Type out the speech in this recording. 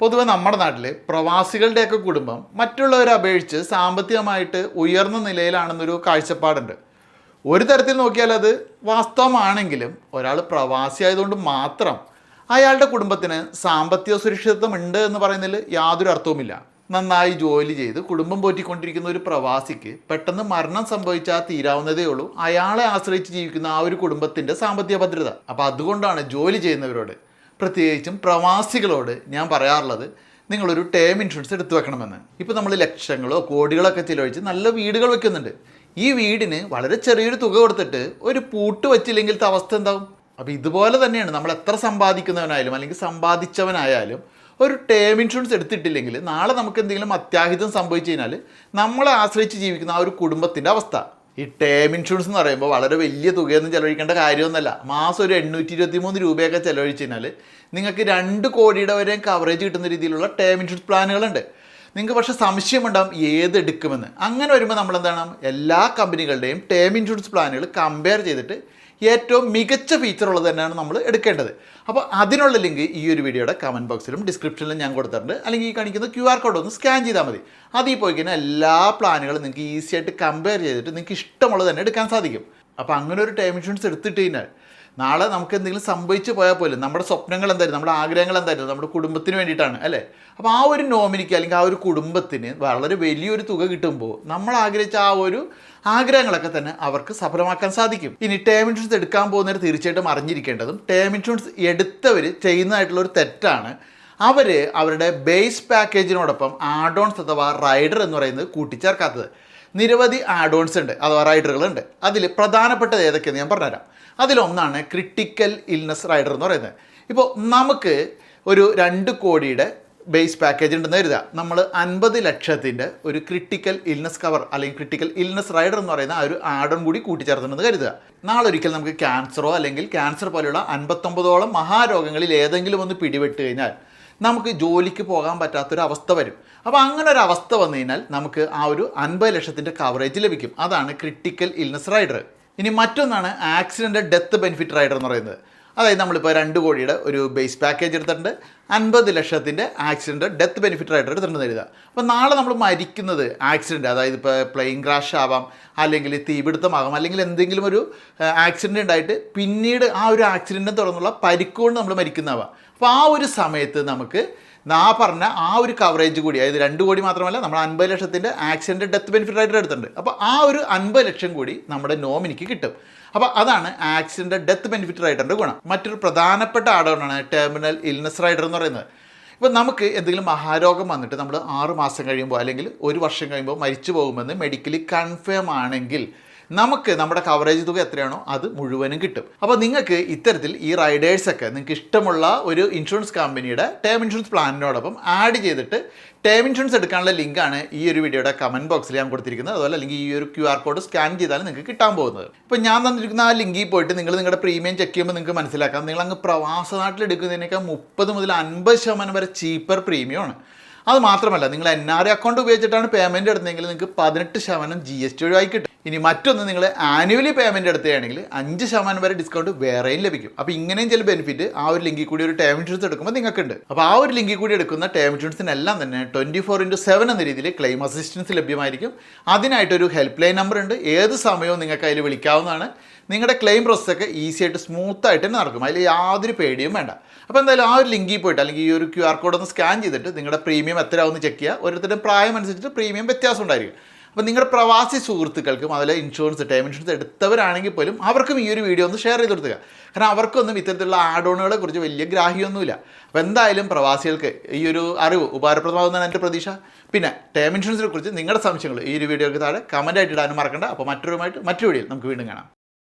പൊതുവെ നമ്മുടെ നാട്ടിൽ പ്രവാസികളുടെയൊക്കെ കുടുംബം മറ്റുള്ളവരെ അപേക്ഷിച്ച് സാമ്പത്തികമായിട്ട് ഉയർന്ന നിലയിലാണെന്നൊരു കാഴ്ചപ്പാടുണ്ട്. ഒരു തരത്തിൽ നോക്കിയാൽ അത് വാസ്തവമാണെങ്കിലും ഒരാൾ പ്രവാസി ആയതുകൊണ്ട് മാത്രം അയാളുടെ കുടുംബത്തിന് സാമ്പത്തിക സുരക്ഷിതത്വം ഉണ്ട് എന്ന് പറയുന്നതിൽ യാതൊരു അർത്ഥവുമില്ല. നന്നായി ജോലി ചെയ്ത് കുടുംബം പോറ്റിക്കൊണ്ടിരിക്കുന്ന ഒരു പ്രവാസിക്ക് പെട്ടെന്ന് മരണം സംഭവിച്ചാൽ തീരാവുന്നതേ ഉള്ളൂ അയാളെ ആശ്രയിച്ച് ജീവിക്കുന്ന ആ ഒരു കുടുംബത്തിൻ്റെ സാമ്പത്തിക ഭദ്രത. അപ്പോൾ അതുകൊണ്ടാണ് ജോലി ചെയ്യുന്നവരോട്, പ്രത്യേകിച്ചും പ്രവാസികളോട് ഞാൻ പറയാറുള്ളത്, നിങ്ങളൊരു ടേം ഇൻഷുറൻസ് എടുത്തു വെക്കണമെന്ന്. ഇപ്പോൾ നമ്മൾ ലക്ഷങ്ങളോ കോടികളൊക്കെ ചിലവഴിച്ച് നല്ല വീടുകൾ വെക്കുന്നുണ്ട്. ഈ വീടിന് വളരെ ചെറിയൊരു തുക കൊടുത്തിട്ട് ഒരു പൂട്ട് വെച്ചില്ലെങ്കിലത്തെ അവസ്ഥ എന്താവും? അപ്പോൾ ഇതുപോലെ തന്നെയാണ് നമ്മൾ എത്ര സമ്പാദിക്കുന്നവനായാലും അല്ലെങ്കിൽ സമ്പാദിച്ചവനായാലും ഒരു ടേം ഇൻഷുറൻസ് എടുത്തിട്ടില്ലെങ്കിൽ നാളെ നമുക്ക് എന്തെങ്കിലും അത്യാഹിതം സംഭവിച്ചു കഴിഞ്ഞാൽ നമ്മളെ ആശ്രയിച്ച് ജീവിക്കുന്ന ആ ഒരു കുടുംബത്തിൻ്റെ അവസ്ഥ. ഈ ടേം ഇൻഷുറൻസ് എന്ന് പറയുമ്പോൾ വളരെ വലിയ തുകയൊന്നും ചിലവഴിക്കേണ്ട കാര്യമൊന്നുമല്ല. മാസം ഒരു 823 രൂപയൊക്കെ ചിലവഴിച്ച് കഴിഞ്ഞാൽ നിങ്ങൾക്ക് 2 കോടിയുടെ വരെ കവറേജ് കിട്ടുന്ന രീതിയിലുള്ള ടേം ഇൻഷുറൻസ് പ്ലാനുകളുണ്ട്. നിങ്ങൾക്ക് പക്ഷേ സംശയമുണ്ടാകും ഏതെടുക്കുമെന്ന്. അങ്ങനെ വരുമ്പോൾ നമ്മളെന്താണ്, എല്ലാ കമ്പനികളുടെയും ടേം ഇൻഷുറൻസ് പ്ലാനുകൾ കമ്പയർ ചെയ്തിട്ട് ഏറ്റവും മികച്ച ഫീച്ചർ ഉള്ളത് തന്നെയാണ് നമ്മൾ എടുക്കേണ്ടത്. അപ്പോൾ അതിനുള്ള ലിങ്ക് ഈ ഒരു വീഡിയോയുടെ കമൻറ്റ് ബോക്സിലും ഡിസ്ക്രിപ്ഷനിലും ഞാൻ കൊടുത്തിട്ടുണ്ട്. അല്ലെങ്കിൽ ഈ കാണിക്കുന്ന QR കോഡ് ഒന്ന് സ്കാൻ ചെയ്താൽ മതി. അതിൽ പോയി കഴിഞ്ഞാൽ എല്ലാ പ്ലാനുകളും നിങ്ങൾക്ക് ഈസി ആയിട്ട് കമ്പയർ ചെയ്തിട്ട് നിങ്ങൾക്ക് ഇഷ്ടമുള്ളത് തന്നെ എടുക്കാൻ സാധിക്കും. അപ്പോൾ അങ്ങനെ ഒരു ടേം ഇൻഷുറൻസ് എടുത്തിട്ട് കഴിഞ്ഞാൽ നാളെ നമുക്ക് എന്തെങ്കിലും സംഭവിച്ചു പോയാൽ പോലും നമ്മുടെ സ്വപ്നങ്ങൾ എന്തായിരുന്നു, നമ്മുടെ ആഗ്രഹങ്ങൾ എന്തായിരുന്നു, നമ്മുടെ കുടുംബത്തിന് വേണ്ടിയിട്ടാണ് അല്ലേ. അപ്പോൾ ആ ഒരു നോമിനിക്ക് അല്ലെങ്കിൽ ആ ഒരു കുടുംബത്തിന് വളരെ വലിയൊരു തുക കിട്ടുമ്പോൾ നമ്മൾ ആഗ്രഹിച്ച ആ ഒരു ആഗ്രഹങ്ങളൊക്കെ തന്നെ അവർക്ക് സഫലമാക്കാൻ സാധിക്കും. ഇനി ടേം ഇൻഷുറൻസ് എടുക്കാൻ പോകുന്നവർ തീർച്ചയായിട്ടും അറിഞ്ഞിരിക്കേണ്ടതും ടേം ഇൻഷുറൻസ് എടുത്തവർ ചെയ്യുന്നതായിട്ടുള്ളൊരു തെറ്റാണ് അവരുടെ ബേസ് പാക്കേജിനോടൊപ്പം ആഡ് ഓൺസ് അഥവാ റൈഡർ എന്ന് പറയുന്നത് കൂട്ടിച്ചേർക്കാത്തത്. നിരവധി ആഡ് ഓൺസ് ഉണ്ട് അഥവാ റൈഡറുകളുണ്ട്. അതിൽ പ്രധാനപ്പെട്ടത് ഏതൊക്കെയെന്ന് ഞാൻ പറഞ്ഞുതരാം. അതിലൊന്നാണ് ക്രിട്ടിക്കൽ ഇൽനെസ് റൈഡർ എന്ന് പറയുന്നത്. ഇപ്പോൾ നമുക്ക് ഒരു 2 കോടിയുടെ ബേസ് പാക്കേജ് ഉണ്ടെന്ന് കരുതുക. നമ്മൾ 50 ലക്ഷത്തിൻ്റെ ഒരു ക്രിട്ടിക്കൽ ഇൽനെസ് കവർ അല്ലെങ്കിൽ ക്രിട്ടിക്കൽ ഇൽനെസ് റൈഡർ എന്ന് പറയുന്ന ആ ഒരു ആഡ് ഓൺ കൂടി കൂട്ടിച്ചേർത്തുണ്ടെന്ന് കരുതുക. നാളെ ഒരിക്കൽ നമുക്ക് ക്യാൻസറോ അല്ലെങ്കിൽ ക്യാൻസർ പോലെയുള്ള 59ഓളം മഹാരോഗങ്ങളിൽ ഏതെങ്കിലും ഒന്ന് പിടിപെട്ട് കഴിഞ്ഞാൽ നമുക്ക് ജോലിക്ക് പോകാൻ പറ്റാത്തൊരവസ്ഥ വരും. അപ്പോൾ അങ്ങനെ ഒരു അവസ്ഥ വന്നു കഴിഞ്ഞാൽ നമുക്ക് ആ ഒരു 50 ലക്ഷത്തിൻ്റെ കവറേജ് ലഭിക്കും. അതാണ് ക്രിട്ടിക്കൽ ഇൽനെസ് റൈഡർ. ഇനി മറ്റൊന്നാണ് ആക്സിഡൻ്റ് ഡെത്ത് ബെനിഫിറ്റ് റൈഡർ എന്ന് പറയുന്നത്. അതായത് നമ്മളിപ്പോൾ 2 കോടിയുടെ ഒരു ബേസ് പാക്കേജ് എടുത്തിട്ടുണ്ട്, 50 ലക്ഷത്തിൻ്റെ ആക്സിഡൻ്റ് ഡെത്ത് ബെനിഫിറ്റ് റൈഡർ എടുത്തിട്ടുണ്ടെന്ന് കരുതുക. അപ്പോൾ നാളെ നമ്മൾ മരിക്കുന്നത് ആക്സിഡൻറ്റ്, അതായത് ഇപ്പോൾ പ്ലെയിൻ ക്രാഷ് ആവാം, അല്ലെങ്കിൽ തീപിടുത്തമാകാം, അല്ലെങ്കിൽ എന്തെങ്കിലും ഒരു ആക്സിഡൻ്റ് ഉണ്ടായിട്ട് പിന്നീട് ആ ഒരു ആക്സിഡൻറ്റിനെ തുടർന്നുള്ള പരിക്കുകൊണ്ട് നമ്മൾ മരിക്കുന്നതാവാം. അപ്പോൾ ആ ഒരു സമയത്ത് നമുക്ക് പറഞ്ഞ ആ ഒരു കവറേജ് കൂടി, അതായത് 2 കോടി മാത്രമല്ല, നമ്മൾ 50 ലക്ഷത്തിൻ്റെ ആക്സിഡൻറ്റ് ഡെത്ത് ബെനിഫിറ്റ് റൈഡർ എടുത്തിട്ടുണ്ട്. അപ്പോൾ ആ ഒരു 50 ലക്ഷം കൂടി നമ്മുടെ നോമിനിക്ക് കിട്ടും. അപ്പോൾ അതാണ് ആക്സിഡൻറ്റ് ഡെത്ത് ബെനിഫിറ്റ് റൈഡറിൻ്റെ ഗുണം. മറ്റൊരു പ്രധാനപ്പെട്ട ആഡ് ഓണാണ് ടെർമിനൽ ഇൽനെസ് റൈഡർ എന്ന് പറയുന്നത്. ഇപ്പോൾ നമുക്ക് എന്തെങ്കിലും മഹാരോഗം വന്നിട്ട് നമ്മൾ 6 മാസം കഴിയുമ്പോൾ അല്ലെങ്കിൽ 1 വർഷം കഴിയുമ്പോൾ മരിച്ചു പോകുമെന്ന് മെഡിക്കലി കൺഫേം ആണെങ്കിൽ നമുക്ക് നമ്മുടെ കവറേജ് തുക എത്രയാണോ അത് മുഴുവനും കിട്ടും. അപ്പോൾ നിങ്ങൾക്ക് ഇത്തരത്തിൽ ഈ റൈഡേഴ്സൊക്കെ നിങ്ങൾക്ക് ഇഷ്ടമുള്ള ഒരു ഇൻഷുറൻസ് കമ്പനിയുടെ ടേം ഇൻഷുറൻസ് പ്ലാനിനോടൊപ്പം ആഡ് ചെയ്തിട്ട് ടേം ഇൻഷുറൻസ് എടുക്കാനുള്ള ലിങ്കാണ് ഈ ഒരു വീഡിയോയുടെ കമൻറ്റ് ബോക്സിൽ ഞാൻ കൊടുത്തിരിക്കുന്നത്. അതുപോലെ അല്ലെങ്കിൽ ഈ ഒരു QR കോഡ് സ്കാൻ ചെയ്താൽ നിങ്ങൾക്ക് കിട്ടാൻ പോകുന്നത്. ഇപ്പോൾ ഞാൻ തന്നിരിക്കുന്ന ആ ലിങ്കിൽ പോയിട്ട് നിങ്ങളുടെ പ്രീമിയം ചെക്ക് ചെയ്യുമ്പോൾ നിങ്ങൾക്ക് മനസ്സിലാക്കാം, നിങ്ങളങ്ങ് പ്രവാസ നാട്ടിൽ എടുക്കുന്നതിനേക്കാൾ 30 മുതൽ 50% വരെ ചീപ്പർ പ്രീമിയമാണ്. അത് മാത്രമല്ല, നിങ്ങൾ NRI അക്കൗണ്ട് ഉപയോഗിച്ചിട്ടാണ് പേയ്മെൻറ്റ് എടുത്തതെങ്കിൽ നിങ്ങൾക്ക് 18% GST ഒഴിവായി കിട്ടും. ഇനി മറ്റൊന്ന്, നിങ്ങൾ ആനുവലി പേയ്മെൻറ്റ് എടുത്തുകയാണെങ്കിൽ 5% വരെ ഡിസ്കൗണ്ട് വേറെയും ലഭിക്കും. അപ്പോൾ ഇങ്ങനെയും ചില ബെനിഫിറ്റ് ആ ഒരു ലിങ്കിൽ കൂടി ഒരു ടേം ഇൻഷുറൻസ് എടുക്കുമ്പോൾ നിങ്ങൾക്കുണ്ട്. അപ്പോൾ ആ ഒരു ലിങ്കിൽ കൂടി എടുക്കുന്ന ടേം ഇൻഷുറൻസിനെല്ലാം തന്നെ 24/7 എന്ന രീതിയിൽ ക്ലെയിം അസിസ്റ്റൻസ് ലഭ്യമായിരിക്കും. അതിനായിട്ടൊരു ഹെൽപ്പ് ലൈൻ നമ്പർ ഉണ്ട്. ഏത് സമയവും നിങ്ങൾക്ക് അതിൽ വിളിക്കാവുന്നതാണ്. നിങ്ങളുടെ ക്ലെയിം പ്രോസസ്സൊക്കെ ഈസി ആയിട്ട് സ്മൂത്തായിട്ട് തന്നെ നടക്കും. അതിൽ യാതൊരു പേടിയും വേണ്ട. അപ്പോൾ എന്തായാലും ആ ഒരു ലിങ്കിൽ പോയിട്ട് അല്ലെങ്കിൽ ഈ ഒരു QR കോഡ് ഒന്ന് സ്കാൻ ചെയ്തിട്ട് നിങ്ങളുടെ പ്രീമിയം എത്രയാവുമെന്ന് ചെക്ക് ചെയ്യുക. ഓരോരുത്തരുടെ പ്രായം അനുസരിച്ചിട്ട് പ്രീമിയം വ്യത്യാസം ഉണ്ടായിരിക്കും. അപ്പോൾ നിങ്ങളുടെ പ്രവാസി സുഹൃത്തുക്കൾക്കും അതുപോലെ ടേം ഇൻഷുറൻസ് എടുത്തവരാണെങ്കിൽ പോലും അവർക്കും ഈ ഒരു വീഡിയോ ഒന്ന് ഷെയർ ചെയ്ത് കൊടുക്കുക. കാരണം അവർക്കൊന്നും ഇത്തരത്തിലുള്ള ആഡ് ഓണുകളെ കുറിച്ച് വലിയ ഗ്രാഹ്യമൊന്നുമില്ല. അപ്പോൾ എന്തായാലും പ്രവാസികൾക്ക് ഈ ഒരു അറിവ് ഉപകാരപ്രദമാകുന്നതാണ് എൻ്റെ പ്രതീക്ഷ. പിന്നെ ടേം ഇൻഷുറൻസിനെ കുറിച്ച് നിങ്ങളുടെ സംശയങ്ങൾ ഈ ഒരു വീഡിയോയ്ക്ക് താഴെ കമൻറ്റായിട്ട് ഇടാനും മറക്കണ്ട. അപ്പോൾ മറ്റൊരു വീഡിയോയിൽ നമുക്ക് വീണ്ടും കാണാം.